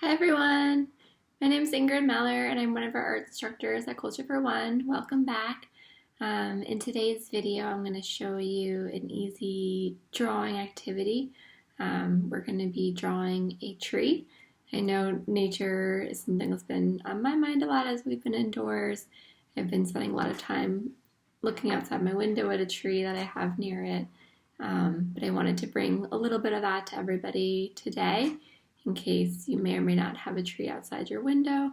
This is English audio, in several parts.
Hi everyone, my name is Ingrid Meller and I'm one of our art instructors at Culture for One. Welcome back. In today's video I'm going to show you an easy drawing activity. We're going to be drawing a tree. I know nature is something that's been on my mind a lot as we've been indoors. I've been spending a lot of time looking outside my window at a tree that I have near it, but I wanted to bring a little bit of that to everybody today, in case you may or may not have a tree outside your window.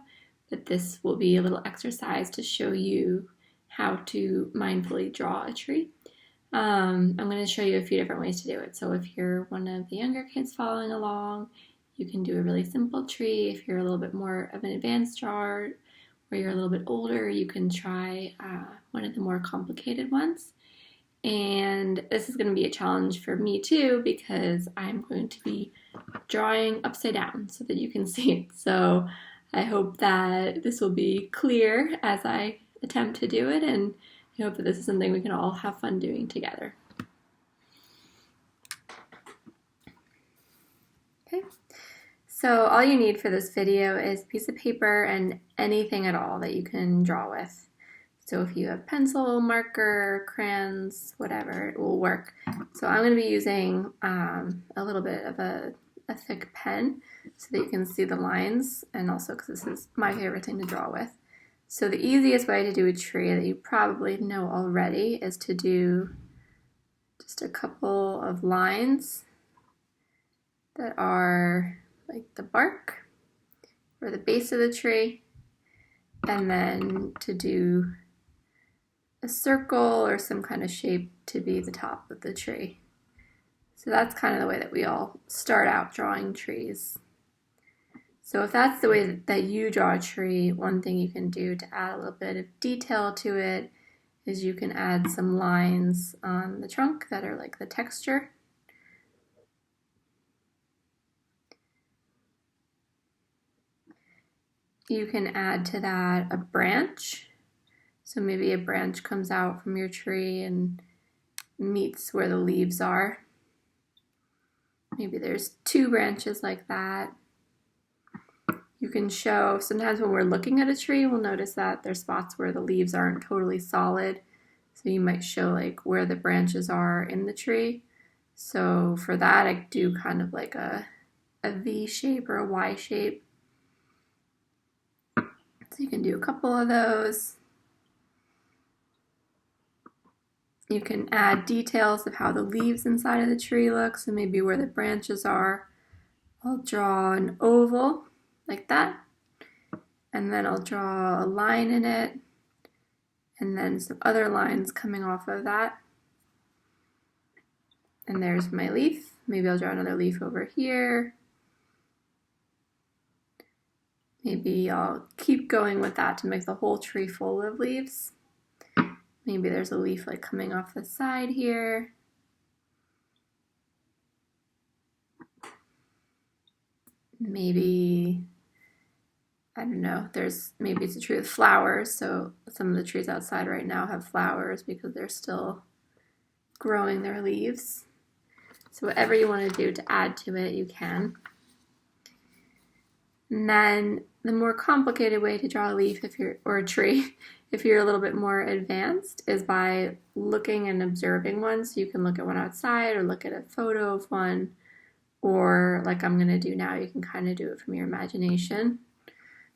But this will be a little exercise to show you how to mindfully draw a tree. I'm going to show you a few different ways to do it. So if you're one of the younger kids following along, you can do a really simple tree. If you're a little bit more of an advanced drawer, or you're a little bit older, you can try one of the more complicated ones. And this is going to be a challenge for me too, because I'm going to be drawing upside down so that you can see it. So I hope that this will be clear as I attempt to do it, and I hope that this is something we can all have fun doing together. Okay, so all you need for this video is a piece of paper and anything at all that you can draw with. So if you have pencil, marker, crayons, whatever, it will work. So I'm going to be using a little bit of a thick pen so that you can see the lines, and also because this is my favorite thing to draw with. So the easiest way to do a tree that you probably know already is to do just a couple of lines that are like the bark or the base of the tree, and then to do a circle or some kind of shape to be the top of the tree. So that's kind of the way that we all start out drawing trees. So if that's the way that you draw a tree, one thing you can do to add a little bit of detail to it is you can add some lines on the trunk that are like the texture. You can add to that a branch. So maybe a branch comes out from your tree and meets where the leaves are. Maybe there's two branches like that. You can show, sometimes when we're looking at a tree, we'll notice that there's spots where the leaves aren't totally solid. So you might show like where the branches are in the tree. So for that, I do kind of like a V shape or a Y shape. So you can do a couple of those. You can add details of how the leaves inside of the tree look, so maybe where the branches are. I'll draw an oval like that, and then I'll draw a line in it, and then some other lines coming off of that. And there's my leaf. Maybe I'll draw another leaf over here. Maybe I'll keep going with that to make the whole tree full of leaves. Maybe there's a leaf like coming off the side here. Maybe, I don't know, maybe it's a tree with flowers, so some of the trees outside right now have flowers because they're still growing their leaves. So whatever you want to do to add to it, you can. And then the more complicated way to draw a leaf or a tree, if you're a little bit more advanced, is by looking and observing one. So you can look at one outside or look at a photo of one, or like I'm going to do now, you can kind of do it from your imagination.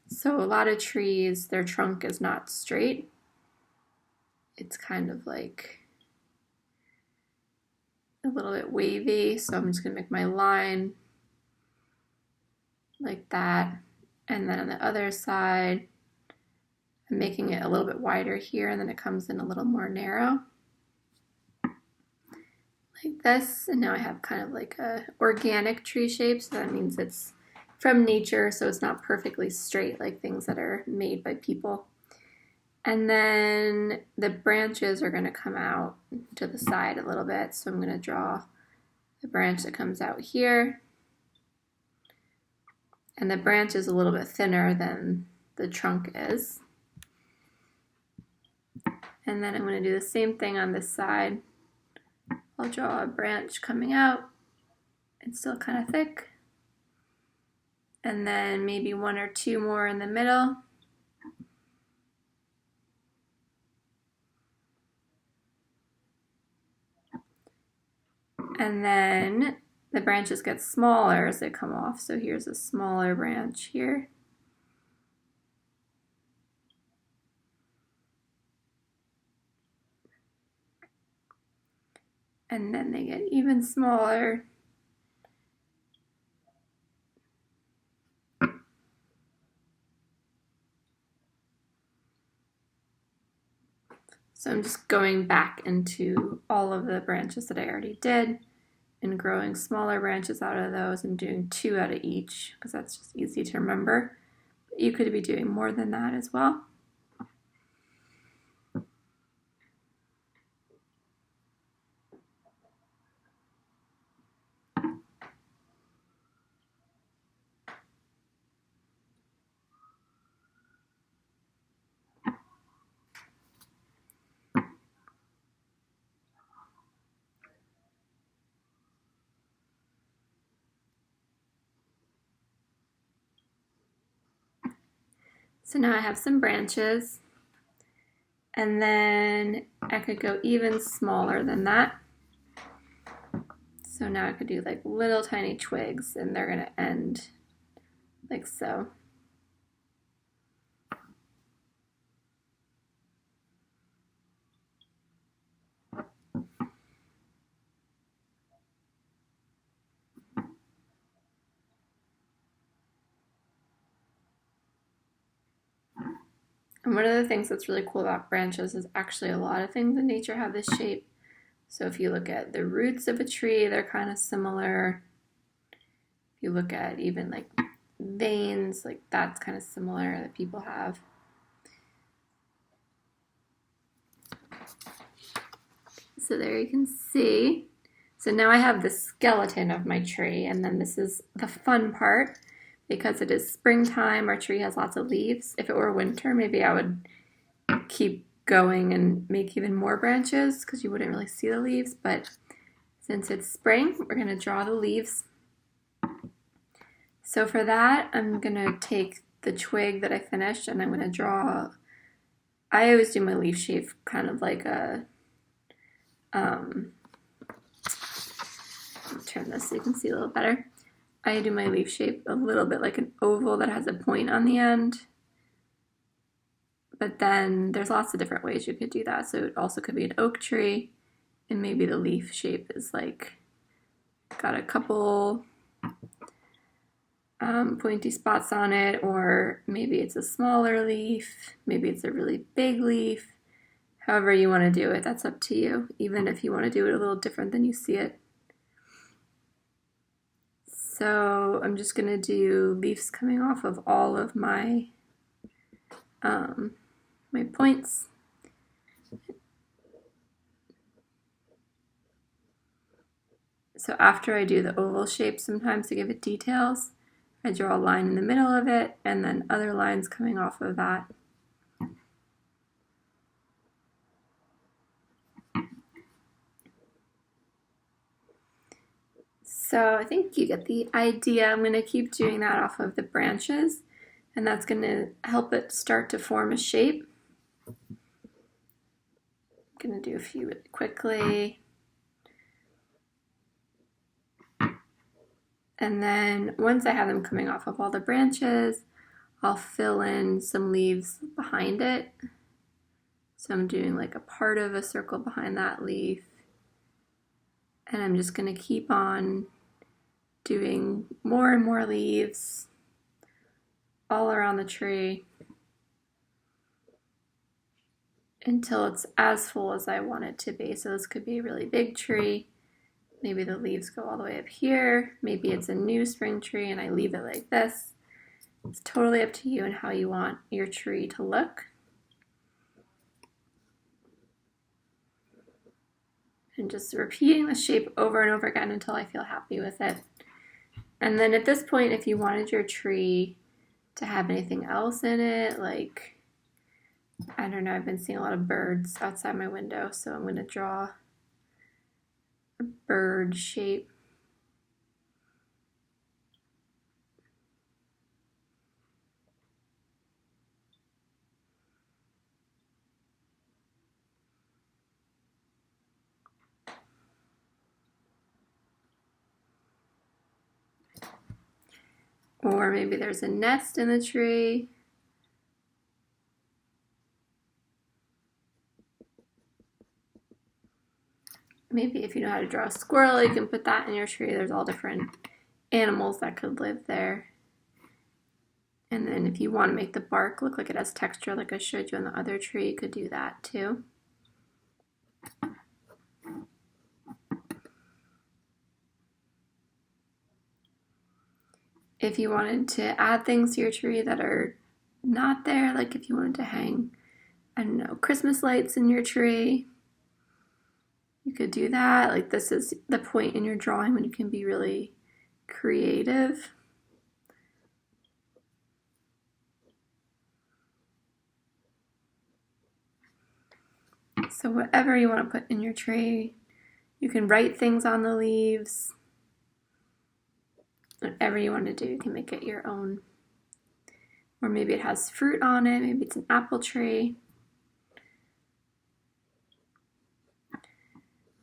So a lot of trees, their trunk is not straight. It's kind of like a little bit wavy. So I'm just going to make my line like that. And then on the other side, I'm making it a little bit wider here, and then it comes in a little more narrow. Like this. And now I have kind of like a organic tree shape, so that means it's from nature, so it's not perfectly straight like things that are made by people. And then the branches are going to come out to the side a little bit, so I'm going to draw the branch that comes out here. And the branch is a little bit thinner than the trunk is. And then I'm going to do the same thing on this side. I'll draw a branch coming out. It's still kind of thick. and then maybe 1 or 2 more in the middle. And then the branches get smaller as they come off. So here's a smaller branch here. And then they get even smaller. So I'm just going back into all of the branches that I already did and growing smaller branches out of those and doing 2 out of each because that's just easy to remember. But you could be doing more than that as well. So now I have some branches, and then I could go even smaller than that. So now I could do like little tiny twigs, and they're going to end like so. And one of the things that's really cool about branches is actually a lot of things in nature have this shape. So if you look at the roots of a tree, they're kind of similar. If you look at even like veins, like that's kind of similar that people have. So there you can see. So now I have the skeleton of my tree, and then this is the fun part. Because it is springtime, our tree has lots of leaves. If it were winter, maybe I would keep going and make even more branches because you wouldn't really see the leaves. But since it's spring, we're going to draw the leaves. So for that, I'm going to take the twig that I finished and I'm going to draw. I always do my leaf shape kind of like a, I'll turn this so you can see a little better. I do my leaf shape a little bit like an oval that has a point on the end. But then there's lots of different ways you could do that. So it also could be an oak tree, and maybe the leaf shape is like got a couple pointy spots on it, or maybe it's a smaller leaf, maybe it's a really big leaf. However you want to do it, that's up to you, even if you want to do it a little different than you see it. So I'm just going to do leaves coming off of all of my my points. So after I do the oval shape, sometimes to give it details, I draw a line in the middle of it and then other lines coming off of that. So I think you get the idea. I'm going to keep doing that off of the branches, and that's going to help it start to form a shape. I'm going to do a few really quickly. And then once I have them coming off of all the branches, I'll fill in some leaves behind it. So I'm doing like a part of a circle behind that leaf. And I'm just going to keep on doing more and more leaves all around the tree until it's as full as I want it to be. So this could be a really big tree. Maybe the leaves go all the way up here. Maybe it's a new spring tree and I leave it like this. It's totally up to you and how you want your tree to look. And just repeating the shape over and over again until I feel happy with it. And then at this point, if you wanted your tree to have anything else in it, like, I don't know, I've been seeing a lot of birds outside my window, so I'm going to draw a bird shape. Or maybe there's a nest in the tree. Maybe if you know how to draw a squirrel, you can put that in your tree. There's all different animals that could live there. And then if you want to make the bark look like it has texture like I showed you on the other tree, you could do that too. If you wanted to add things to your tree that are not there, like if you wanted to hang, I don't know, Christmas lights in your tree, you could do that. Like this is the point in your drawing when you can be really creative. So whatever you want to put in your tree, you can write things on the leaves. Whatever you want to do, you can make it your own. Or maybe it has fruit on it, maybe it's an apple tree.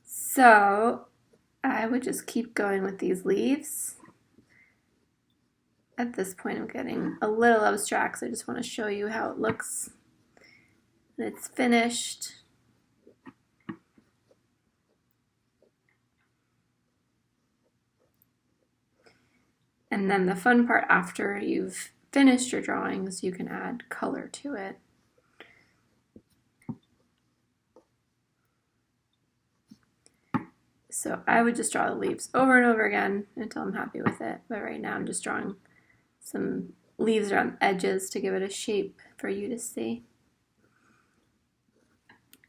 So I would just keep going with these leaves. At this point I'm getting a little abstract, so I just want to show you how it looks when it's finished. And then the fun part after you've finished your drawings, you can add color to it. So I would just draw the leaves over and over again until I'm happy with it. But right now I'm just drawing some leaves around the edges to give it a shape for you to see.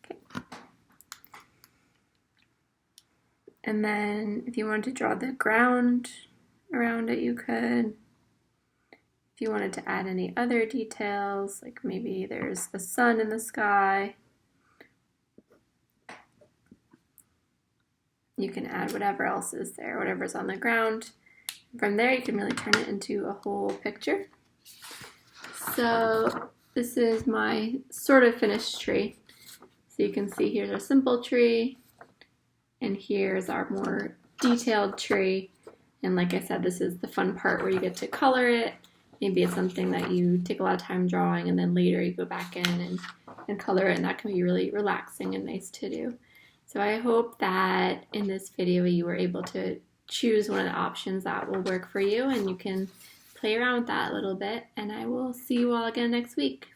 Okay. And then if you wanted to draw the ground around it, you could. If you wanted to add any other details, like maybe there's a sun in the sky, you can add whatever else is there, whatever's on the ground. From there, you can really turn it into a whole picture. So this is my sort of finished tree. So you can see here's our simple tree, and here's our more detailed tree. And like I said, this is the fun part where you get to color it. Maybe it's something that you take a lot of time drawing and then later you go back in and color it, and that can be really relaxing and nice to do. So I hope that in this video you were able to choose one of the options that will work for you, and you can play around with that a little bit, and I will see you all again next week.